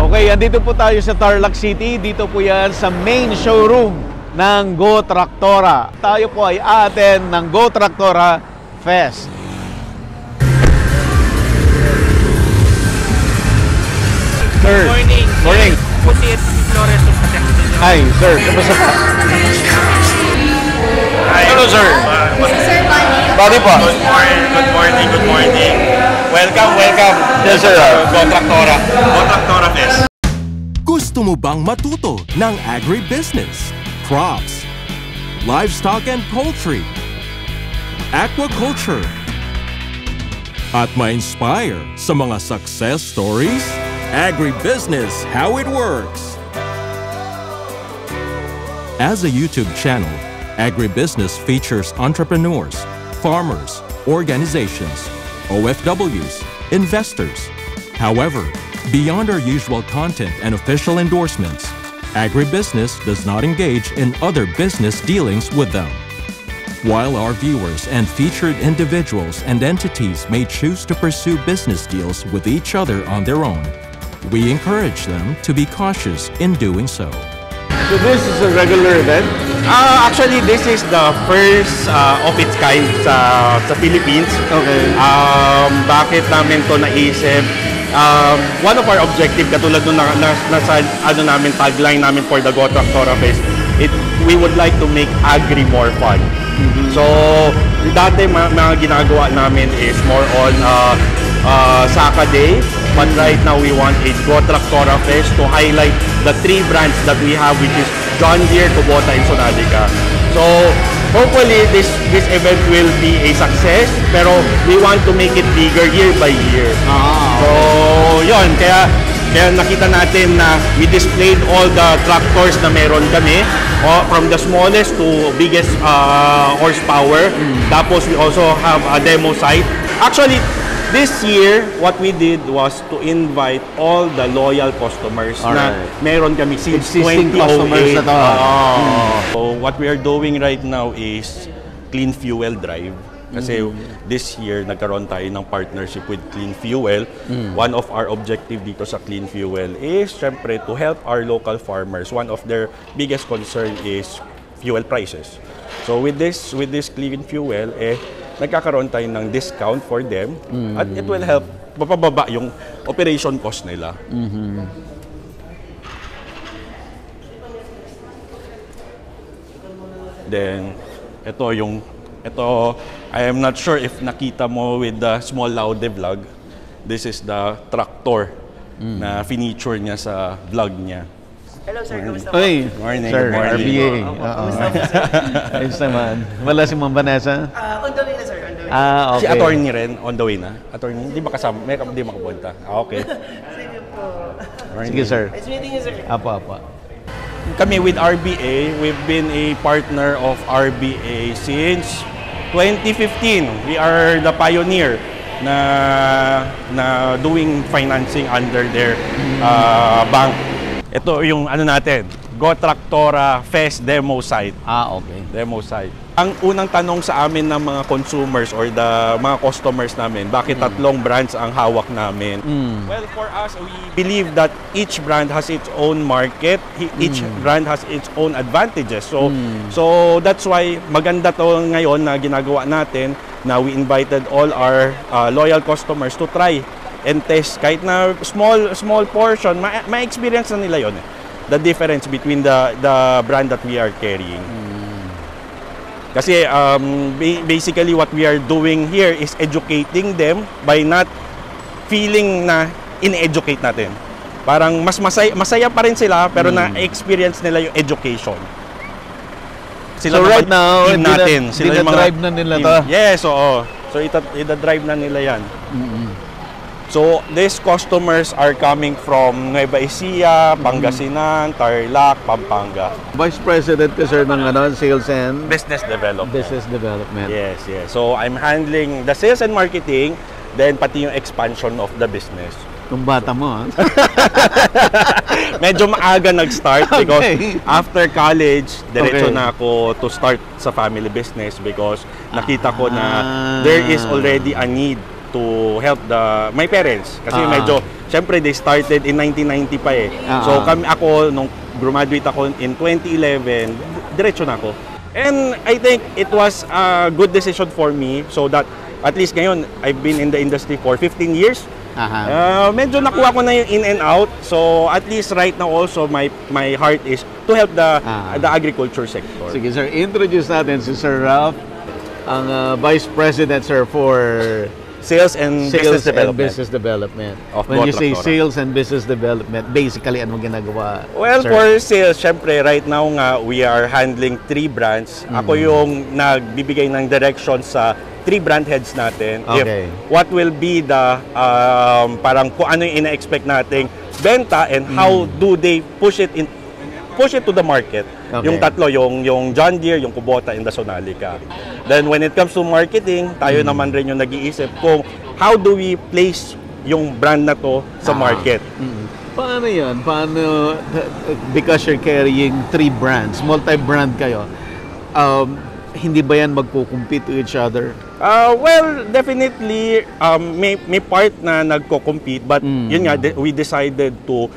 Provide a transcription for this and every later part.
Okay, andito po tayo sa Tarlac City. Dito po yan sa main showroom ng Go Tractora. Tayo po ay attend ng Go Tractora Fest. Sir, Good morning. Morning. Pusit Flores of Castillo. Hi, sir. Kamusta po? Hello, sir. Sir Bunny. Body po. Good morning. Welcome. Yes, sir. Go Tractora Fest. Gusto mo bang matuto ng agribusiness, crops, livestock and poultry, aquaculture, at ma-inspire sa mga success stories? Agribusiness, how it works. As a YouTube channel, Agribusiness features entrepreneurs, farmers, organizations, OFWs, investors. However, beyond our usual content and official endorsements, Agribusiness does not engage in other business dealings with them. While our viewers and featured individuals and entities may choose to pursue business deals with each other on their own, we encourage them to be cautious in doing so. So this is a regular event? Actually, this is the first of its kind sa Philippines. Okay. Bakit namin to naisip? One of our objective, katulad nung nasa namin, tagline namin for the Go Tractora Fest, we would like to make agri more fun. So, dati mga ginagawa namin is more on Saka Day, but right now we want a Go Tractora Fest to highlight the 3 brands that we have, which is John Deere, Kubota, and Sonadica. So, hopefully this event will be a success, pero we want to make it bigger year by year. So, yun, kaya nakita natin na we displayed all the tractors na meron kami, from the smallest to biggest horsepower. Tapos we also have a demo site. Actually, this year, what we did was to invite all the loyal customers na meron kami since Existing 2008. customers na to. So, what we are doing right now is Clean Fuel Drive. Kasi this year, nagkaroon tayo ng partnership with Clean Fuel. One of our objective dito sa Clean Fuel is, syempre, to help our local farmers. One of their biggest concern is fuel prices. So, with this Clean Fuel, nagkakaroon tayo ng discount for them at it will help mapababa yung operation cost nila. Then, ito, I am not sure if nakita mo with the Small Laude vlog. This is the tractor na finiture niya sa vlog niya. Hello sir, kamusta po? Hey, Morning, sir, good morning. RBA. Kamusta po sir? Ayos naman. Wala si Ma'am Vanessa? On the way na sir, on the way. Okay. Si attorney rin, on the way na. Attorney, hindi ba kasama? Hindi makapunta. Okay. Sige po. Sige, sir. Nice meeting you sir. Apa. Kami with RBA, we've been a partner of RBA since 2015. We are the pioneer na doing financing under their bank. Ito yung ano natin, Go Tractora Fest demo site. Okay. Demo site. Ang unang tanong sa amin ng mga consumers or the mga customers namin, bakit tatlong brands ang hawak namin? Well, for us, we believe that each brand has its own market, each brand has its own advantages. So that's why maganda to ngayon na ginagawa natin na we invited all our loyal customers to try and test kahit na small portion, ma-experience na nila yon, the difference between the brand that we are carrying. Kasi basically what we are doing here is educating them by not feeling na in-educate natin. Parang mas masaya pa rin sila pero na-experience nila yung education. So right now, Sila yung mga drive na nila to? Yes, oo. So ita-drive na nila yan. So these customers are coming from Nueva Ecija, Pangasinan, Tarlac, Pampanga. Vice President ka, sir, ng sales and Business development. business development. Yes. So I'm handling the sales and marketing, then pati yung expansion of the business. Yung bata mo, ha? Medyo maaga nag-start because after college, diretso Okay. na ako to start sa family business because nakita ko na there is already a need to help my parents kasi medyo syempre they started in 1990 pa eh. So ako, nung graduate ako in 2011, diretso na ako. And I think it was a good decision for me so that at least ngayon, I've been in the industry for 15 years. Medyo nakuha ko na yung in and out. So at least right now also, my heart is to help the agriculture sector. Sige sir, introduce natin si Sir Ralph, ang Vice President sir for Sales and Business Development. Of When you say Go Traktora. sales and business development, basically anong ginagawa? Well, sir? for sales, syempre right now nga we are handling 3 brands. Ako yung nagbibigay ng direction sa 3 brand heads natin. Okay. If what will be the parang kung ano yung ina-expect nating benta and how do they push it to the market. Okay. Yung tatlo, yung John Deere, yung Kubota, and the Sonalica. Then when it comes to marketing, tayo naman rin yung nag-iisip kung how do we place yung brand na to sa market. Paano yan? Paano, because you're carrying 3 brands, multi-brand kayo, hindi ba yan magko-compete to each other? Well, definitely, may part na nagko-compete, but yun nga, we decided to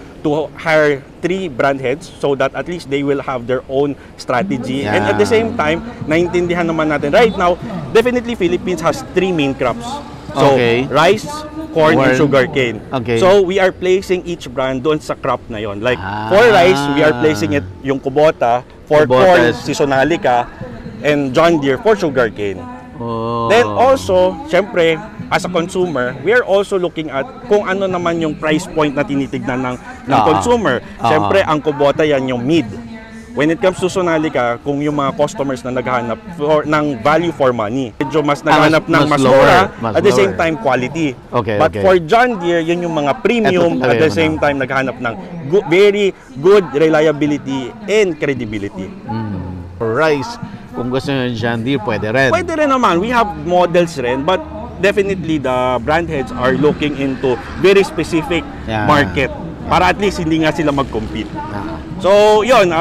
hire 3 brand heads so that at least they will have their own strategy. And at the same time, naintindihan naman natin, right now, definitely Philippines has 3 main crops. So, rice, corn, and sugarcane. Okay. So, we are placing each brand doon sa crop na yon. Like, for rice, we are placing it yung Kubota, for corn, si Sonalica, and John Deere for sugarcane. Then also, syempre, as a consumer, we are also looking at kung ano naman yung price point na tinitignan ng consumer. Syempre, ang Kubota yan yung mid. When it comes to Sonalica, kung yung mga customers na naghahanap ng value for money, medyo mas naghahanap ng mas mura, at the same time quality. But for John Deere, yun yung mga premium, at the same time naghahanap ng very good reliability and credibility. For rice, kung gusto nyo ng John Deere, pwede rin. Pwede rin naman. We have models rin, but definitely the brand heads are looking into very specific market para at least hindi nga sila mag-compete. So, yun,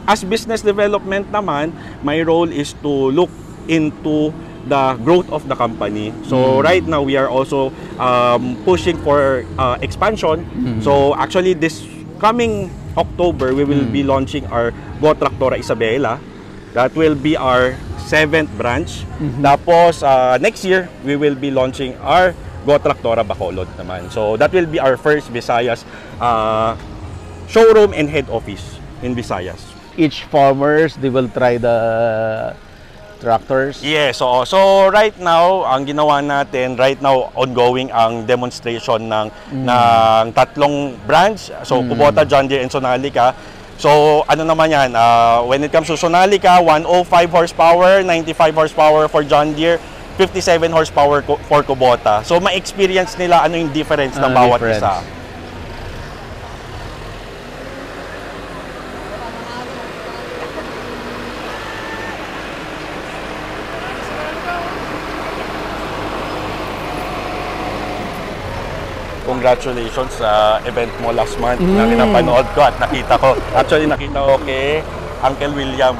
as business development naman, my role is to look into the growth of the company. So, right now, we are also pushing for expansion. So, actually, this coming October, we will be launching our Go Traktora Isabela. That will be our 7th branch. Tapos, next year, we will be launching our Go Traktora Bacolod naman. So, that will be our first Visayas showroom and head office in Visayas. Each farmers, they will try the tractors? Yes, so right now, ang ginawa natin, right now, ongoing ang demonstration ng 3 brands. So, Kubota, John Deere, and Sonalica. So, ano naman yan, when it comes to Sonalica, 105 horsepower, 95 horsepower for John Deere, 57 horsepower for Kubota. So, ma-experience nila ano yung difference ng bawat isa. Congratulations sa event mo last month na pinapanood ko at nakita ko. Actually, nakita ko kay Uncle William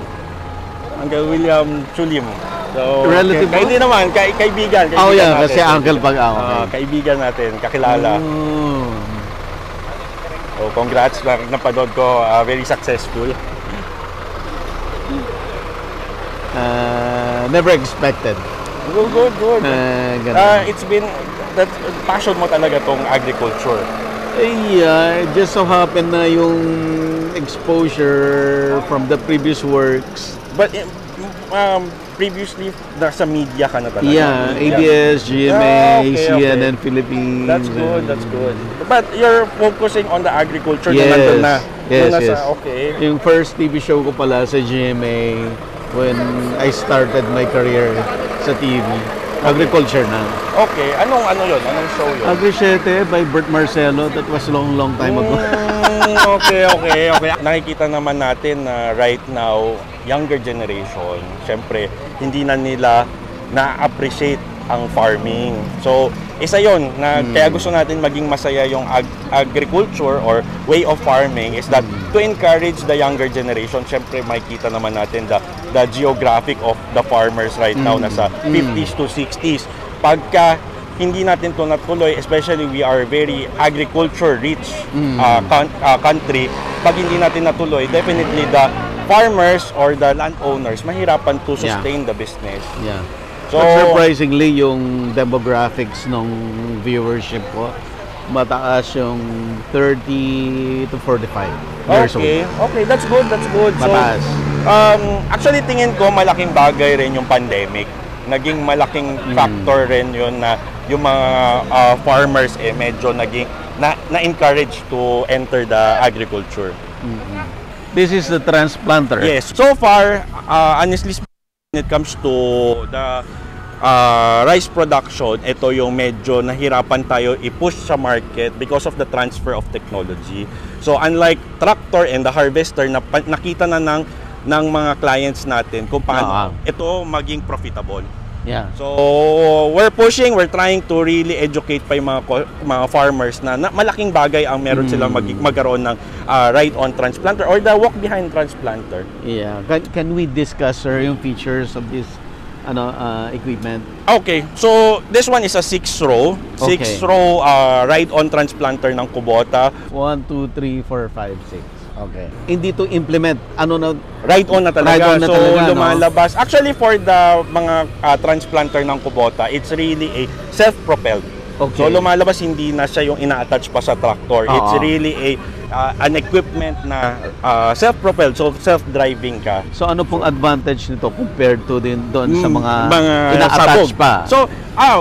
Chulim. So, relative mo? Hindi naman, kaibigan Yeah, natin. kasi uncle pag kaibigan natin, kakilala. So, congrats na napanood ko, very successful. Never expected. Good. It's been that passion mo talaga tong agriculture. Yeah, it just so happened na yung exposure from the previous works. But previously, sa media ka na talaga. Yeah, ABS, GMA, CNN Philippines. That's good. But you're focusing on the agriculture naman na. Yes. Okay. Yung first TV show ko pala sa GMA when I started my career sa TV. Agriculture na. Okay. Anong show yun? Agri-7 by Bert Marcelo. That was long time ago. Okay. Nakikita naman natin na right now, younger generation, syempre, hindi na nila na-appreciate ang farming. So, isa yon na kaya gusto natin maging masaya yung agriculture or way of farming is that to encourage the younger generation. Syempre, makikita naman natin the geographic of the farmers right now nasa 50s to 60s. Pagka hindi natin to natuloy, especially we are very agriculture rich country. Pag hindi natin natuloy, definitely the farmers or the landowners mahirapan to sustain the business. Yeah. So, But surprisingly, yung demographics ng viewership ko, mataas yung 30 to 45 years old. Okay, that's good, that's good. Mataas. So, actually tingin ko malaking bagay rin yung pandemic. Naging malaking factor rin yun na yung mga farmers medyo naging na-encourage to enter the agriculture. This is the transplanter. Yes. So far, honestly speaking, when it comes to the rice production, ito yung medyo nahirapan tayo i-push sa market because of the transfer of technology. So unlike tractor and the harvester, nakita na ng mga clients natin kung paano ito maging profitable. Yeah. So we're trying to really educate pa yung mga farmers na malaking bagay ang meron silang magkaroon ng ride-on transplanter or the walk-behind transplanter. Yeah. Can we discuss, sir, yung features of this equipment? Okay, so this one is a 6-row. Okay. 6-row ride-on transplanter ng Kubota. 1, 2, 3, 4, 5, 6. Okay. Hindi to implement. Ride-on na talaga. Ride-on na so, talaga, lumalabas. Actually, for the mga transplanter ng Kubota, it's really a self-propelled. Okay. So, lumalabas, hindi na siya yung ina-attach pa sa tractor. It's really an equipment na self-propelled, so self-driving ka. So ano pong advantage nito compared to doon sa mga sabog ina-attach pa? So,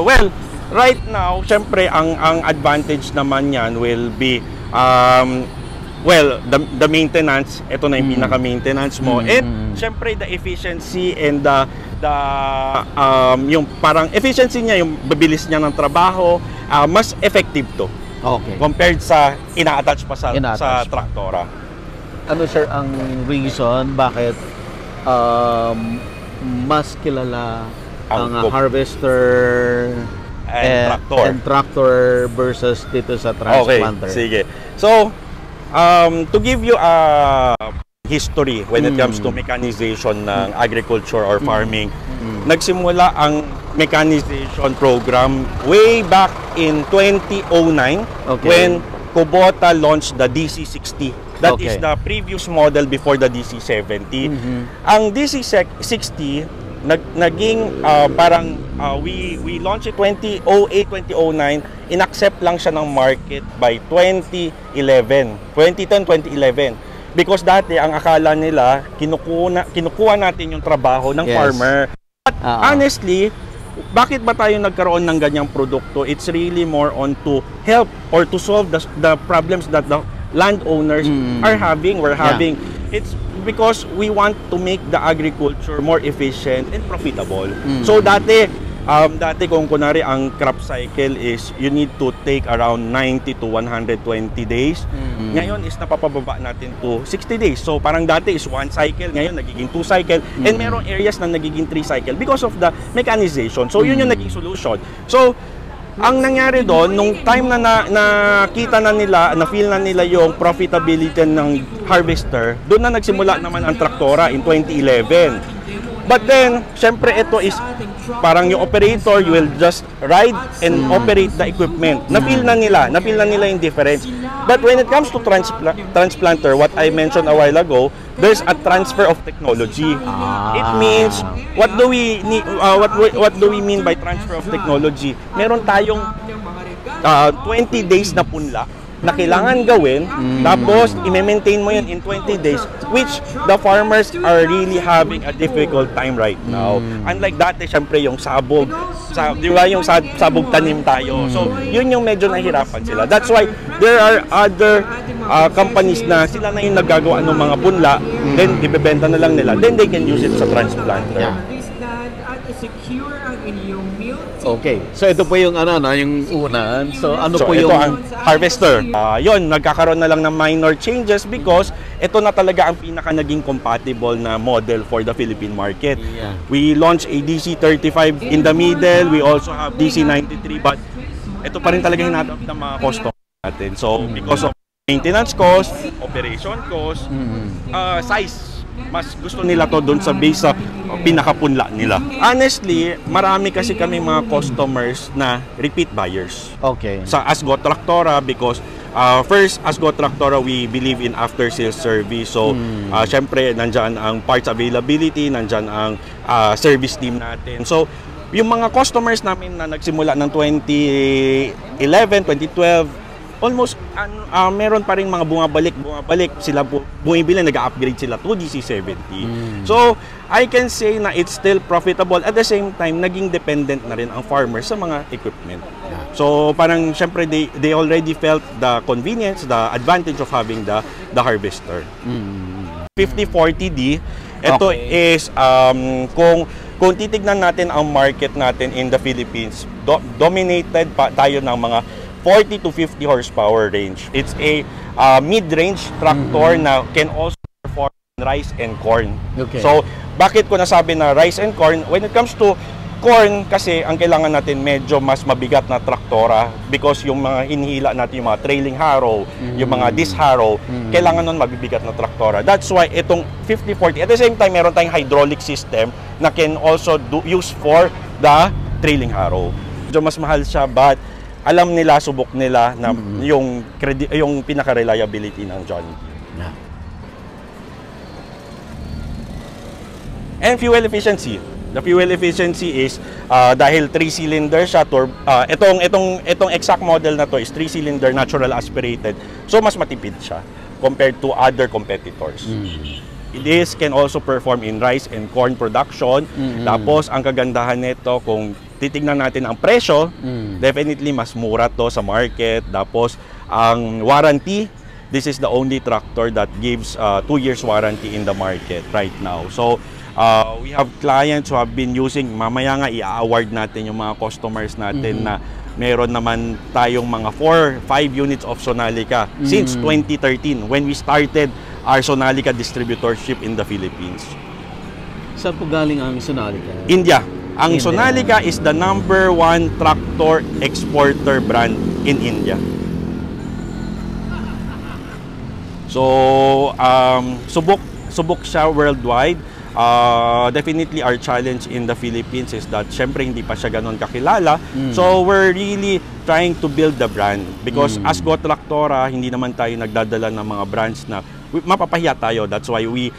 well, right now, syempre, ang advantage naman yan will be the maintenance, ito na yung pinaka-maintenance mo. And syempre the efficiency and yung parang efficiency niya, yung bibilis niya ng trabaho, mas effective to. Okay. Compared sa ina-attach pa sa traktora. Ano sir ang reason bakit mas kilala ang harvester and tractor versus dito sa transplanter? Okay, sige. So, to give you a history when it comes to mechanization ng agriculture or farming, nagsimula ang mechanization program way back in 2009 when Kubota launched the DC60. That is the previous model before the DC70. Ang DC60 naging parang we launched it 2008, 2009, inaccept lang siya ng market by 2010, 2011. Because dati ang akala nila kinukuha natin yung trabaho ng farmer. But honestly, bakit ba tayo nagkaroon ng ganyang produkto? It's really more on to help or to solve the problems that the landowners are having, we're having. It's because we want to make the agriculture more efficient and profitable. So dati kung kunwari ang crop cycle is you need to take around 90 to 120 days. Ngayon is napapababa natin to 60 days. So parang dati is 1 cycle, ngayon nagiging 2 cycle. And merong areas na nagiging 3 cycle because of the mechanization. So yun yung naging solution. So ang nangyari doon, nung time na nakita na nila, na-feel na nila yung profitability ng harvester, doon na nagsimula naman ang traktora in 2011. But then, syempre ito is parang yung operator, you will just ride and operate the equipment. Na-feel na nila yung difference. But when it comes to transplanter, what I mentioned a while ago, there's a transfer of technology. It means, what do we mean by transfer of technology? Meron tayong 20 days na punla na kailangan gawin, tapos i-maintain mo yun in 20 days, which the farmers are really having a difficult time right now. Unlike dati, syempre yung sabog, di ba yung sabog tanim tayo. So, yun yung medyo nahirapan sila. That's why there are other companies na sila na yung naggagawa ng mga punla, then ibebenta na lang nila, then they can use it sa transplanter. Okay. So ito po yung yung unan. So ano po ito yung ang harvester. Yun, nagkakaroon na lang ng minor changes because ito na talaga ang pinaka naging compatible na model for the Philippine market. Yeah. We launched a DC35 in the middle. We also have DC93, but ito pa rin talaga hinatap ng mga customer natin. So because of maintenance cost, operation cost, size mas gusto nila to doon sa base sa pinakapunla nila. Honestly, marami kasi kami mga customers na repeat buyers. Okay. Sa Asgo Tractora because first, Asgo Tractora, we believe in after-sales service. So, syempre, nandyan ang parts availability, nandyan ang service team natin. So, yung mga customers namin na nagsimula ng 2011, 2012, almost meron pa rin mga bumabalik sila bumibili, nag-upgrade sila to DC70. So I can say na it's still profitable. At the same time, naging dependent na rin ang farmers sa mga equipment. So parang syempre they already felt the convenience, the advantage of having the harvester. 5040D, ito is kung titignan natin ang market natin in the Philippines, dominated pa tayo ng mga 40 to 50 horsepower range. It's a mid-range tractor na can also perform rice and corn. Okay. So, bakit ko nasabi na rice and corn? When it comes to corn, kasi ang kailangan natin medyo mas mabigat na traktora because yung mga hinihila natin, yung mga trailing harrow, yung mga disc harrow, kailangan nun mabibigat na traktora. That's why itong 5040, at the same time, meron tayong hydraulic system na can also use for the trailing harrow. Medyo mas mahal siya, but alam nila, subok nila na yung pinaka-reliability ng John Deere. And fuel efficiency. The fuel efficiency is dahil 3-cylinder siya, itong exact model na to is 3-cylinder natural aspirated. So mas matipid siya compared to other competitors. This can also perform in rice and corn production. Tapos ang kagandahan nito, kung titignan natin ang presyo, definitely mas mura to sa market. Tapos ang warranty, this is the only tractor that gives 2 years warranty in the market right now. So we have clients who have been using, mamaya nga i-award natin yung mga customers natin na meron naman tayong mga 4-5 units of Sonalica since 2013 when we started our Sonalica distributorship in the Philippines. Saan po galing ang Sonalica? India. Ang Sonalica is the #1 tractor exporter brand in India. So, subok siya worldwide. Definitely our challenge in the Philippines is that syempre hindi pa siya ganun kakilala. So we're really trying to build the brand because Asgo Tractora, hindi naman tayo nagdadala ng mga brands na mapapahiya tayo. That's why we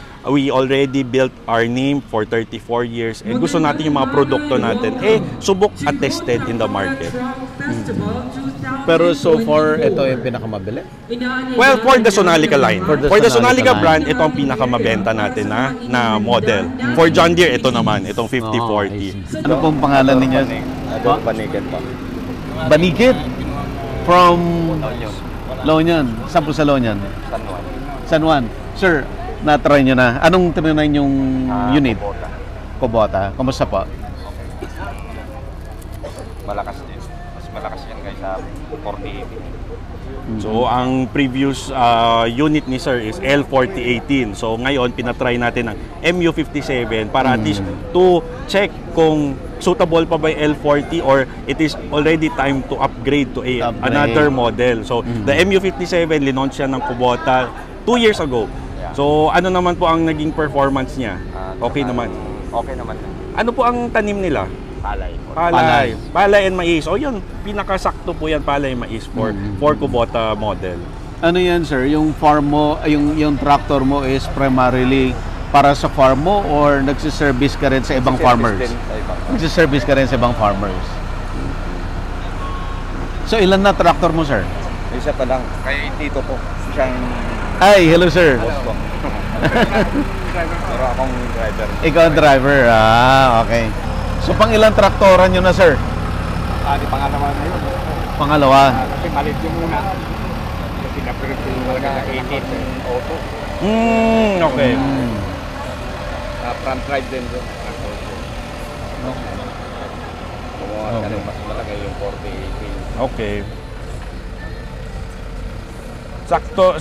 already built our name for 34 years and gusto natin yung mga produkto natin subok at tested in the market. Pero so far, ito yung pinakamabili? Well, for the Sonalica line. For the Sonalica brand, ito ang pinakamabenta natin na model. For John Deere, ito naman, itong 5040. Ano pong pangalan ninyo? Banikid po. Banikid? From La Union. Saan po sa La Union? San Juan. San Juan. Sir, na-try nyo na. Anong tinanay yung unit? Kubota. Kubota. Kamusta po? Malakas din. Mas malakas yan kaysa 4080. So, ang previous unit ni Sir is L4018. So, ngayon, pinatry natin ang MU57 para at least to check kung suitable pa ba yung L40 or it is already time to upgrade to another model. So, the MU57, linaunch siya ng Kubota 2 years ago. So, ano naman po ang naging performance niya? Okay naman. Okay naman. Ano po ang tanim nila? Palay. Palay and mais. O yun, pinakasakto po yan, palay and mais for Kubota model. Ano yan, sir? Yung farm mo, yung tractor mo is primarily para sa farm mo or nagsiservice ka rin sa ibang farmers? Nagsiservice ka rin sa ibang farmers. So, ilan na tractor mo, sir? Isa pa lang. Kay tito ko. Siyang Ay, hello, sir. boss ko. Pero akong driver. Ikaw ang driver. Okay. So, pang ilang traktoran nyo na, sir? Di pangalawa na yun. Pangalawa. Kasi malit yung muna. Kasi na-print yung mga 18 auto. Okay. Front drive din doon. Kumuha ka rin mas malaki yung 4080. Okay.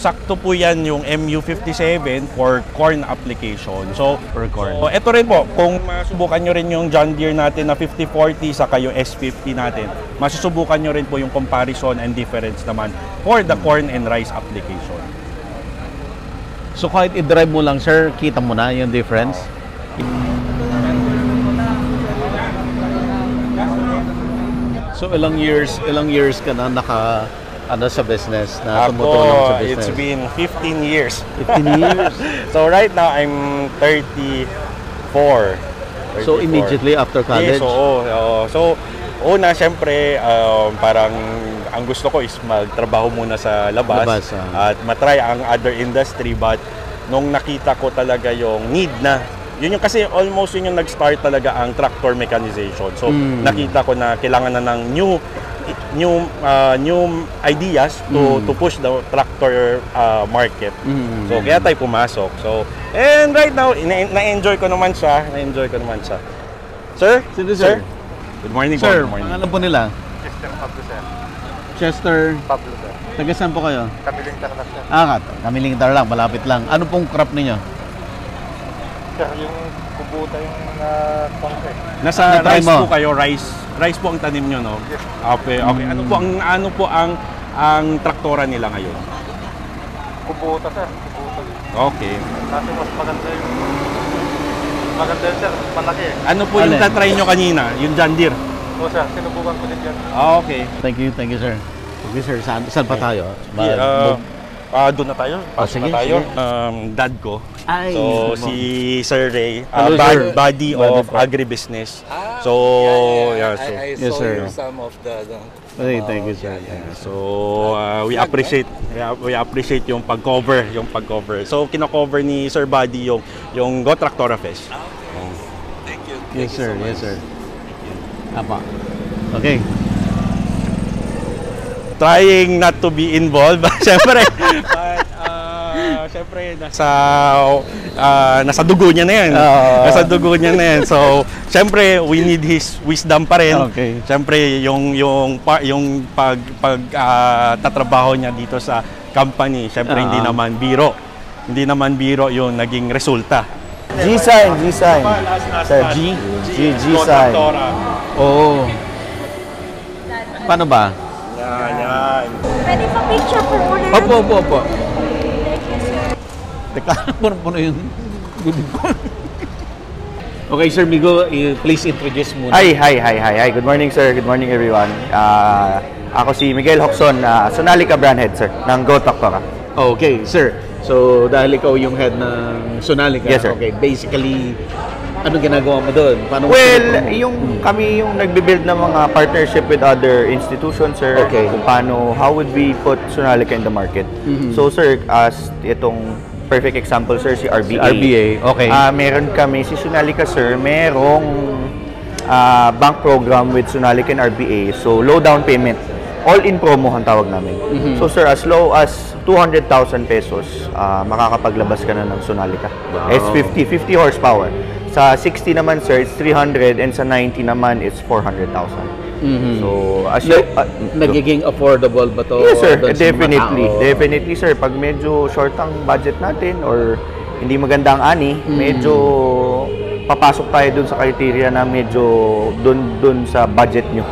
Sakto po yan yung MU57 for corn application. So, For corn. So, ito rin po, kung masubukan nyo rin yung John Deere natin na 5040 saka yung S50 natin, masusubukan nyo rin po yung comparison and difference naman for the corn and rice application. So kahit i-drive mo lang, sir, kita mo na yung difference? So ilang years ka na sa business, na tumutulong sa business? It's been 15 years. 15 years. So right now, I'm 34. So immediately after college? Yes, oo. So una, syempre, parang ang gusto ko is magtrabaho muna sa labas, at matry ang other industry, but nung nakita ko talaga yung need na, yun yung kasi almost yun yung nag-start talaga ang tractor mechanization. So nakita ko na kailangan na ng new ideas to push the tractor market. So kaya tayo pumasok. So and right now na-enjoy ko naman siya. Sir? Sir? Good morning po. Sir, Good morning. pangalan po nila? Chester Pablo, sir. Chester. Pablo, sir. Taga saan po kayo? Kamiling Tarlac, sir. Kamiling Tarlac, malapit lang. Ano pong crop ninyo? Sir, yung kubuta yung konti. Nasa Na-try rice mo? po kayo, rice po ang tanim nyo, no? Yes. Okay. Ano po ang traktora nila ngayon? Kubuta, sir. Kubuta. Okay. Kasi mas maganda yun, sir. Malaki eh. Ano po yung Alin? tatry nyo kanina? Yung John Deere? So, sir, sinubukan ko din yan. Okay. Thank you, sir. Okay, sir, saan pa tayo? Doon na tayo. Pasok sige, na tayo. sige. Dad ko. Ay, So, si Sir Ray, Hello, sir. body of Body. agribusiness. So, yeah, so, I Yes, saw sir. some of the Thank you, sir. so we appreciate yung pag-cover. So, kino-cover ni Sir Buddy yung Go Tractora Fest. Thank you. Yes, sir. Yes, sir. Apa. Okay. Trying not to be involved, syempre, nasa dugo niya na yan. So, syempre, we need his wisdom pa rin. Okay. Syempre, yung tatrabaho niya dito sa company, syempre, hindi naman biro yung naging resulta. G-sign. Sir, G sign. Oo. Paano ba? Yan. Pwede pa picture po muna. Opo. Teka, puno yung gudin ko. Okay, Sir Migo, please introduce muna. Hi. Good morning, sir. Good morning, everyone. Ako si Miguel Hocson, Sonalica brand head, sir, ng Go Tractora. Okay, sir. So, dahil ikaw yung head ng Sonalica, Yes, sir. okay, basically, ano ginagawa mo doon? Paano Kami yung nagbe-build ng mga partnership with other institutions, sir. Okay. Kung how would we put Sonalica in the market. So, sir, as itong perfect example, sir, si RBA. RBA, okay. Meron kami, si Sonalica, sir, merong bank program with Sonalica and RBA. So, low down payment. All-in promo ang tawag namin. So, sir, as low as 200,000 pesos, makakapaglabas ka na ng Sonalica. Wow. It's 50 horsepower. Sa 60 naman, sir, it's 300, and sa 90 naman, it's 400,000. So, as Nagiging affordable ba to? yes, sir, doon sa mga tao? definitely, sir. Pag medyo short ang budget natin or hindi maganda ang ani, medyo papasok tayo dun sa criteria na medyo dun sa budget nyo.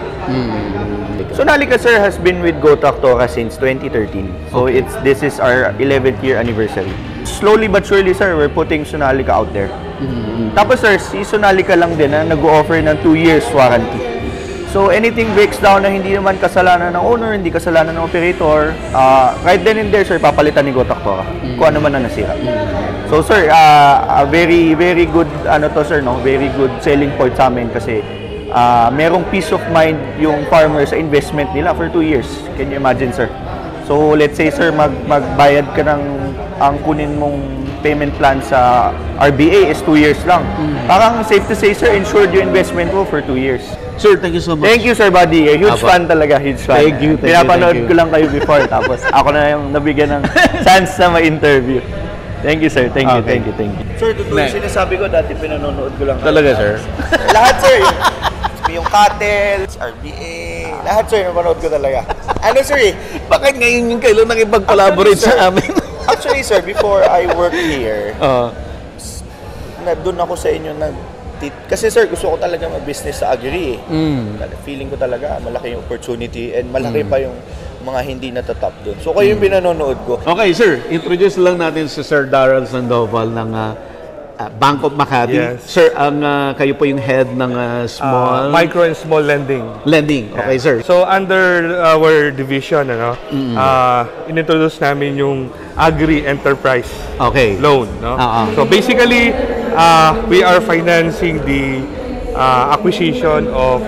Sonalica, sir, has been with Go Tractora since 2013. So, this is our 11th year anniversary. Slowly but surely, sir, we're putting Sonalica out there. Tapos, sir, si Sonalica lang din na nag-offer ng 2 years warranty. So, anything breaks down na hindi naman kasalanan ng owner, hindi kasalanan ng operator, right then and there, sir, papalitan ni Go Tractora kung ano man na nasira. So, sir, a very, very good, sir, no? Very good selling point sa amin kasi merong peace of mind yung farmer sa investment nila for 2 years. Can you imagine, sir? So, let's say, sir, magbayad ka ang kunin mong payment plan sa RBA is 2 years lang. Parang safe to say, sir, insured yung investment mo for 2 years. Sir, thank you so much. Thank you, Sir Buddy. A huge fan talaga, huge fan. Thank you. Pinapanood ko lang kayo before, tapos ako na yung nabigyan ng chance na ma-interview. Thank you, sir. Thank you. Sir, totoo yung sinasabi ko, dati pinanonood ko lang. Talaga, sir? Lahat, sir. Yung Cattle, RBA, lahat, sir, napanood ko talaga. Sir, Bakit ngayon yung kailan nakipag-collaborate Actually, sir, sa amin? actually, sir, before I worked here, doon ako sa inyo kasi, sir, gusto ko talaga mag-business sa agri. Feeling ko talaga malaki yung opportunity and malaki pa yung mga hindi natatap doon. So kayo yung pinanonood ko. Okay, sir. Introduce lang natin si Sir Darrell Sandoval ng Bank of Makati. Yes. Sir, kayo po yung head ng small... Micro and small lending. lending. Okay, sir. So under our division, inintroduce namin yung agri-enterprise Okay. loan. No? So basically, we are financing the acquisition of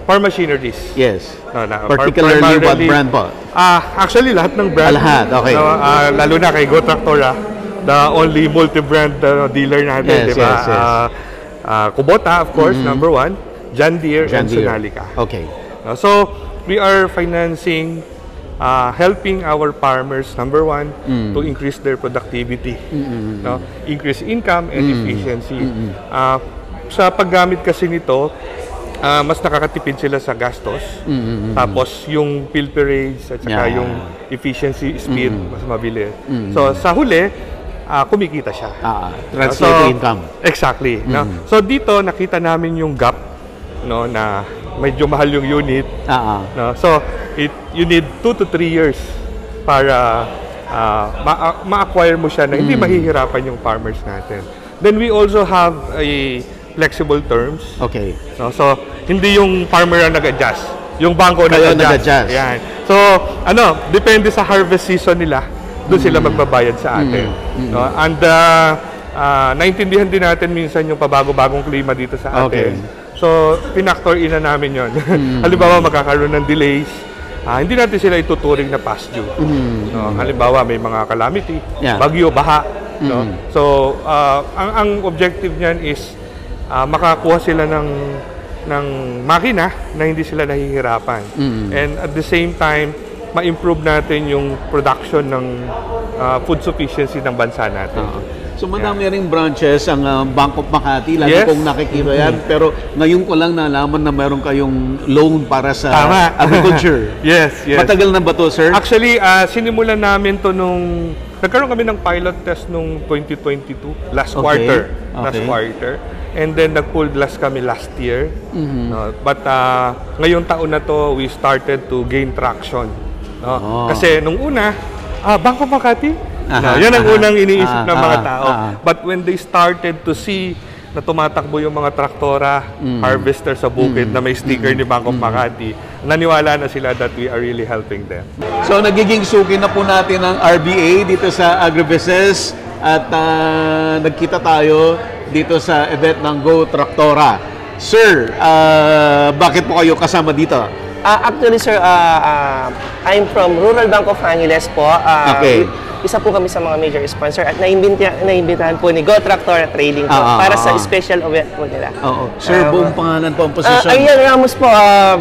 farm machineries. Yes. No, Particularly what brand po? Actually, lahat ng brand. Lahat, okay. No, lalo na kay Go Tractora, the only multi-brand dealer natin, Yes, di ba? yes, yes. Kubota, of course, number one. John Deere John and Deere. Sonalica. Okay. No, so, we are financing, helping our farmers, number one, to increase their productivity, no? Increase income and efficiency. Sa paggamit kasi nito, mas nakakatipid sila sa gastos. Tapos yung pilferage at saka yung efficiency, speed, mas mabilis. So sa huli, kumikita siya. Translate to income. Exactly. No? So dito nakita namin yung gap, no, na medyo mahal yung unit. No? So you need 2 to 3 years para ma-acquire mo siya na hindi mahihirapan yung farmers natin. Then we also have a flexible terms. Okay. No? So, hindi yung farmer ang nag-adjust. Yung bangko nag-adjust. Yan. So, depende sa harvest season nila, doon sila magbabayad sa atin. No? And, naintindihan din natin minsan yung pabago-bagong klima dito sa atin. Okay. So, pinactor in na namin yun. Halimbawa, magkakaroon ng delays. Hindi natin sila ituturing na past due. No? Halimbawa, may mga calamity, bagyo, baha. No? So, ang objective niyan is makakuha sila ng makina na hindi sila nahihirapan. And at the same time, ma-improve natin yung production ng food sufficiency ng bansa natin. So madami ring branches ang Bank of Makati, lagi kong nakikita yan. Pero ngayon ko lang nalaman na meron kayong loan para sa agriculture. Yes. Matagal na ba to, sir? Actually, sinimulan namin to nung nagkaroon kami ng pilot test nung 2022, last quarter. And then nag-full blast kami last year. But ngayong taon na to, we started to gain traction. Kasi nung una, Bank of Makati? Yan ang unang iniisip ng mga tao. But when they started to see na tumatakbo yung mga traktora, harvester sa bukid na may sticker ni Bank of Makati, naniwala na sila that we are really helping them. So nagiging suki na po natin ang RBA dito sa Agribusiness at nagkita tayo dito sa event ng Go Tractora. Sir, bakit po kayo kasama dito? Actually, sir, I'm from Rural Bank of Angeles po. Okay. Isa po kami sa mga major sponsor at naimbitahan po ni Go Tractora Trading po para sa special event po nila. Sir, buong pangalan po ang posisyon? Ariel Ramos po,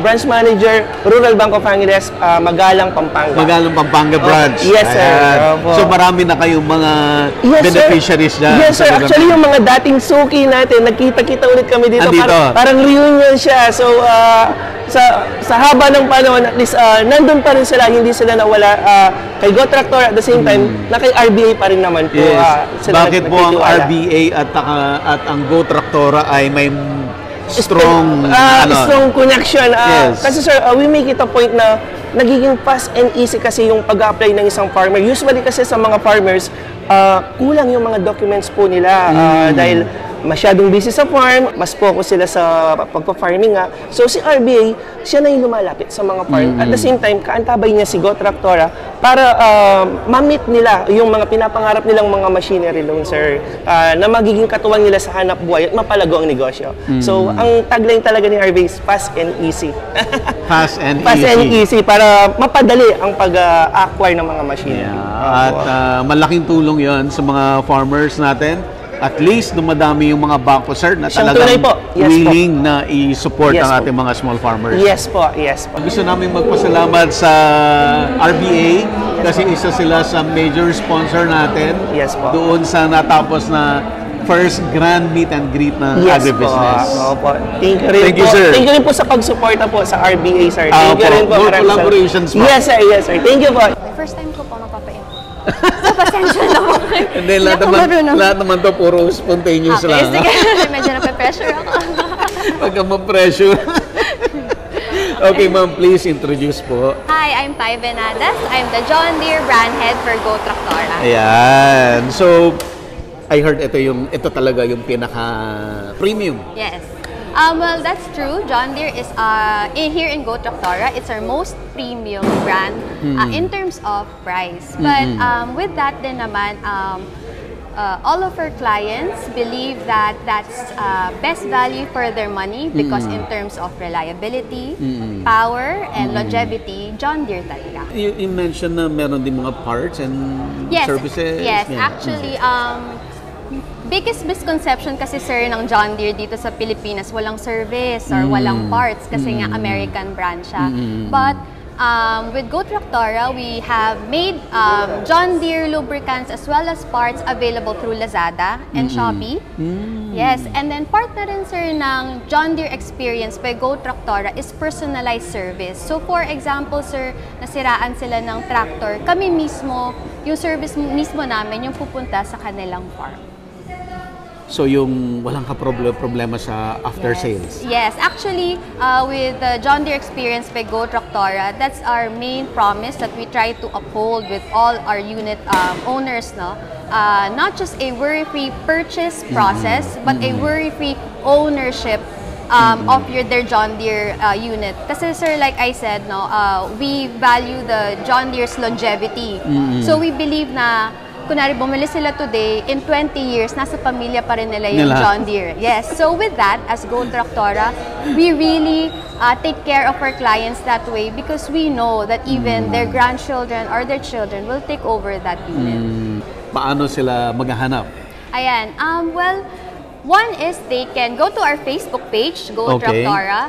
Branch Manager, Rural Bank of Angeles, Magalang, Pampanga. Magalang, Pampanga branch. Yes, sir. So marami na kayong mga beneficiaries dyan? Yes, sir. Actually, yung mga dating suki natin, nagkita-kita ulit kami dito. Parang reunion siya. So, sa haba ng panahon, at least nandun pa rin sila, hindi sila nawala kay Go Tractora. At the same time, na kay RBA pa rin naman po. Bakit po ang RBA at ang Go Tractora ay may strong strong connection? Kasi sir, we make it a point na nagiging fast and easy kasi yung pag-apply ng isang farmer. Usually kasi sa mga farmers, kulang yung mga documents po nila dahil masyadong busy sa farm, mas focus sila sa pagpa-farming nga. So si RBA, siya na yung lumalapit sa mga farm. At the same time, kaantabay niya si Go Tractora para ma-meet nila yung mga pinapangarap nilang mga machinery loan, sir, na magiging katuwang nila sa hanap buhay at mapalago ang negosyo. So ang tagline talaga ni RBA is fast and easy. Fast and easy para mapadali ang pag-acquire ng mga machinery. At malaking tulong yon sa mga farmers natin. At least dumadami yung mga bangko, sir, na talagang willing na i-support ang ating mga small farmers. Yes po, yes po. Gusto namin magpasalamat sa RBA kasi isa sila sa major sponsor natin doon sa natapos na first grand meet and greet ng Agribusiness. Thank you, sir. Thank you rin po sa pag-suporta po sa RBA, sir. Thank you rin po. Collaborations po. Yes, sir. Yes, sir. Thank you po. First time ko po magpapa-import. So, pasensya na po. Hindi, lahat naman to puro spontaneous lang. Sige, medyo nape-pressure ako. Pagka ma-pressure. Okay, ma'am, please introduce po. Hi, I'm Ty Venadas. I'm the John Deere brand head for Go Tractora. Ayan. So, I heard ito talaga yung pinaka-premium. Yes. Well, that's true. John Deere is here in Go Tractora. It's our most premium brand in terms of price. But with that din naman, all of our clients believe that that's best value for their money because in terms of reliability, power, and longevity, John Deere talaga. You mentioned na meron din mga parts and services. Yes, actually, biggest misconception kasi sir ng John Deere dito sa Pilipinas, walang service or walang parts kasi nga American brand siya. But with Go Tractora, we have made John Deere lubricants as well as parts available through Lazada and Shopee. Yes, and then part na rin sir ng John Deere experience by Go Tractora is personalized service. So for example sir, nasiraan sila ng tractor, kami mismo, yung service mismo namin yung pupunta sa kanilang farm. So yung walang problema sa after sales. Yes, actually with the John Deere experience by Go Tractora, that's our main promise that we try to uphold with all our unit owners, no? Not just a worry-free purchase process, but a worry-free ownership of their John Deere unit. Kasi sir, like I said, no, we value the John Deere's longevity. So we believe na kunwari bumili sila today, in 20 years, nasa pamilya pa rin nila yung John Deere. Yes. So with that, as Go Tractora, we really take care of our clients that way because we know that even their grandchildren or their children will take over that unit. Paano sila maghahanap? Ayan. Well, one is they can go to our Facebook page, Go Tractora.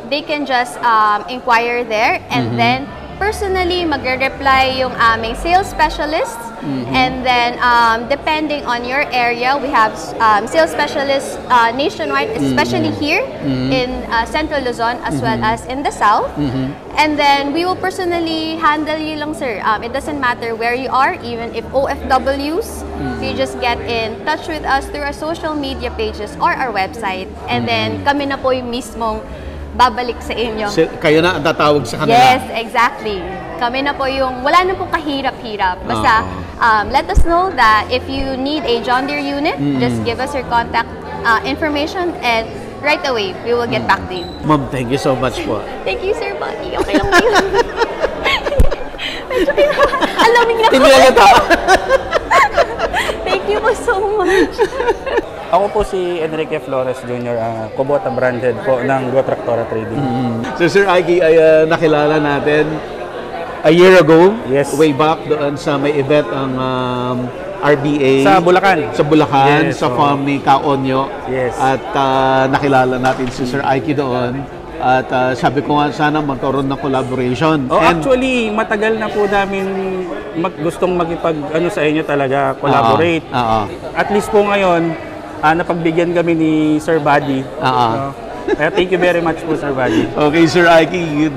They can just inquire there and then personally, magre-reply yung aming sales specialists. And then, depending on your area, we have sales specialists nationwide, especially here in Central Luzon as well as in the South. And then, we will personally handle you lang, sir. It doesn't matter where you are, even if OFWs, you just get in touch with us through our social media pages or our website. And then, kami na po yung mismong babalik sa inyo. Kayo na ang tatawag sa kanila? Yes, exactly. Kami na po yung, wala na pong kahirap-hirap. Basta, let us know that if you need a John Deere unit, just give us your contact information and right away, we will get back to you. Ma'am, thank you so much po. Thank you, Sir Buddy. Okay lang yun. Medyo alamig na Tinilata. Thank you po so much. Ako po si Enrique Flores Jr., Kubota brand head po ng Go Tractora Trading. So Sir Ike, ay nakilala natin a year ago, way back doon sa may event ang RBA. Sa Bulacan. Sa Bulacan, sa farm ni Kaonyo. Yes. At nakilala natin si Sir Ike doon. At sabi ko nga sana magkaroon ng collaboration. Actually, matagal na po namin gustong makipag sa inyo talaga, collaborate. At least po ngayon, napagbigyan kami ni Sir Buddy. Thank you very much po, Sir Buddy. Okay, Sir Ike,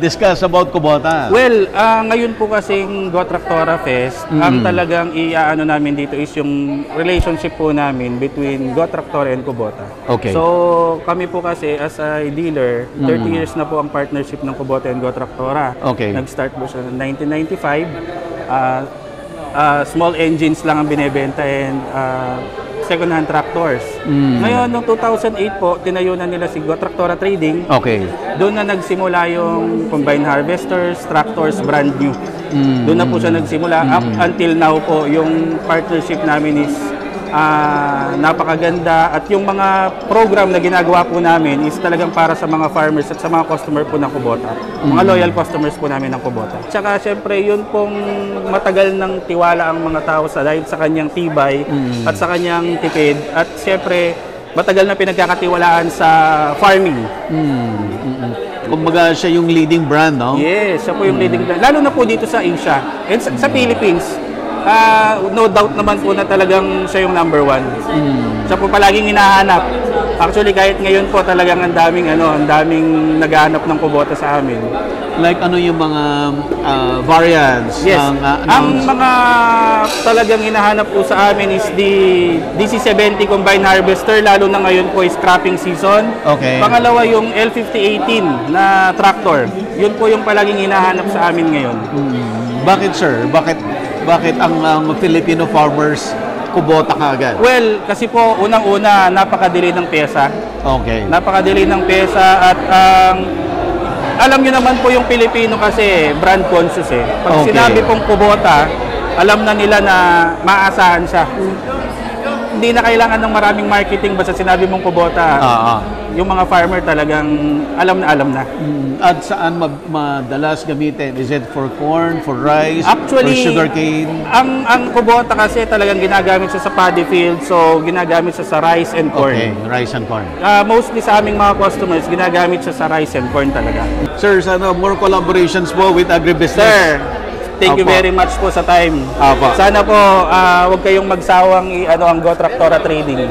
discuss about Kubota. Well, ngayon po kasing Go Tractora Fest, ang talagang iaano namin dito is yung relationship po namin between Go Tractora and Kubota. Okay. So, kami po kasi as a dealer, 30 years na po ang partnership ng Kubota and Go Tractora. Okay. Nag-start po siya ng 1995. Small engines lang ang binebenta and second-hand tractors. Ngayon, noong 2008 po, tinayo na nila si Go Tractora Trading. Okay. Doon na nagsimula yung combine harvesters, tractors, brand new. Doon na po siya nagsimula. Up until now po, yung partnership namin is napakaganda at yung mga program na ginagawa po namin is talagang para sa mga farmers at sa mga customer po ng Kubota. Mga loyal customers po namin ng Kubota. Tsaka syempre yun pong matagal ng tiwala ang mga tao dahil sa kanyang tibay at sa kanyang tipid at syempre matagal na pinagkakatiwalaan sa farming. Kumbaga siya yung leading brand, no? Yes, siya po yung leading brand. Lalo na po dito sa Asia and sa Philippines. No doubt naman po na talagang siya yung number one. Siya po palaging hinahanap. Actually, kahit ngayon po talagang ang daming naghahanap ng Kubota sa amin. Like ano yung mga variants Yes. ng Ang mga talagang hinahanap po sa amin is the DC70 Combine Harvester, lalo na ngayon po is cropping season. Okay. Pangalawa yung L5018 na tractor. Yun po yung palaging hinahanap sa amin ngayon. Bakit sir? Bakit ang Filipino farmers Kubota kaagad? Well, kasi po unang-una napakadili ng pyesa. Okay. Napakadili ng pyesa at alam niyo naman po yung Pilipino kasi brand conscious eh. Pag Okay. sinabi pong Kubota, alam na nila na maaasahan siya. Hindi na kailangan ng maraming marketing basta sinabi mong Kubota. Yung mga farmer talagang alam na. At saan madalas gamitin? Is it for corn, for rice, Actually, for sugarcane? Ang Kubota kasi talagang ginagamit siya sa paddy field, so ginagamit siya sa rice and corn. Okay, rice and corn. Mostly sa aming mga customers, ginagamit siya sa rice and corn talaga. Sir, sana more collaborations po with agribusiness. Sir, thank you Apo. very much po sa time. Apo. Sana po huwag kayong magsawang ang Go Tractora Trading.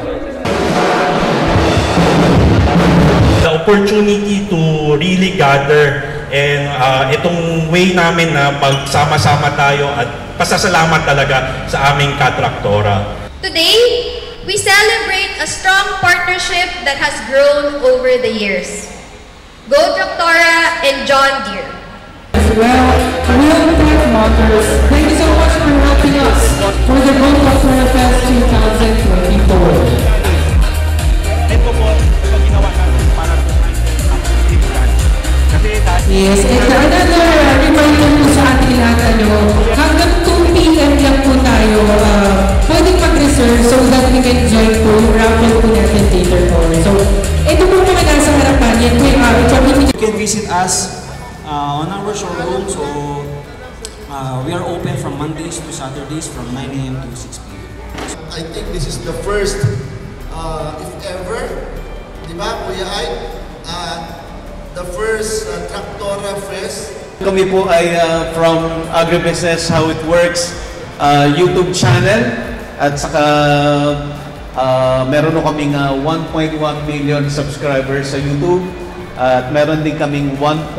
The opportunity to really gather and itong way namin na pagsama-sama tayo at pasasalamat talaga sa aming katraktora. Today, we celebrate a strong partnership that has grown over the years. Go Tractora and John Deere. Well, Real Tech Motors, thank you so much for helping us for the Go Tractora Fest 2024. Ito po, ito ginawa natin para po Yes, and another reminder po sa ating lahat, hanggang 2 p.m. lang po tayo pwedeng mag-reserve so that we can join po yung raffle po natin later on. So, ito po mga nasa harapan, yan po yung you can visit us on our showroom, so we are open from Mondays to Saturdays from 9 a.m. to 6 p.m. I think this is the first, if ever, di ba, Kuya Ay? The first Tractora Fest. Kami po ay from Agribusiness How It Works YouTube channel at saka meron na kaming 1.1 million subscribers sa YouTube at meron din kaming 1.2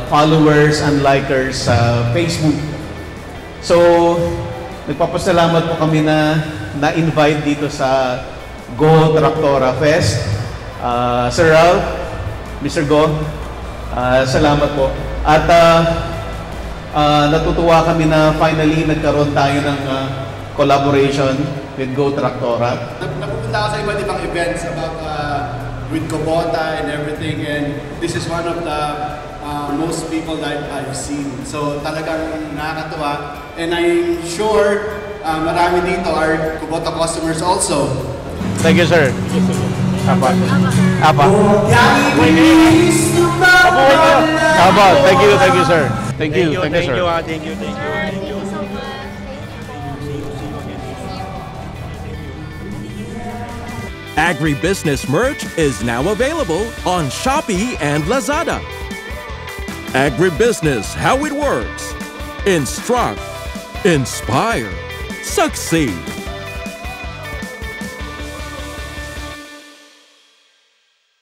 followers and likers sa Facebook. So, nagpapasalamat po kami na na-invite dito sa Go Tractora Fest. Sir Ralph, Mr. Go, salamat po. At natutuwa kami na finally nagkaroon tayo ng collaboration with Go Tractora. Napupunta ako sa iba't ibang events about with Kubota and everything, and this is one of the most people that I've seen. So talagang nakakatuwa, and I'm sure marami dito are Kubota customers also. Thank you, sir. Apa. Thank you, sir. Thank you, sir. Agribusiness merch is now available on Shopee and Lazada. Agribusiness How It Works. Instruct, inspire, succeed.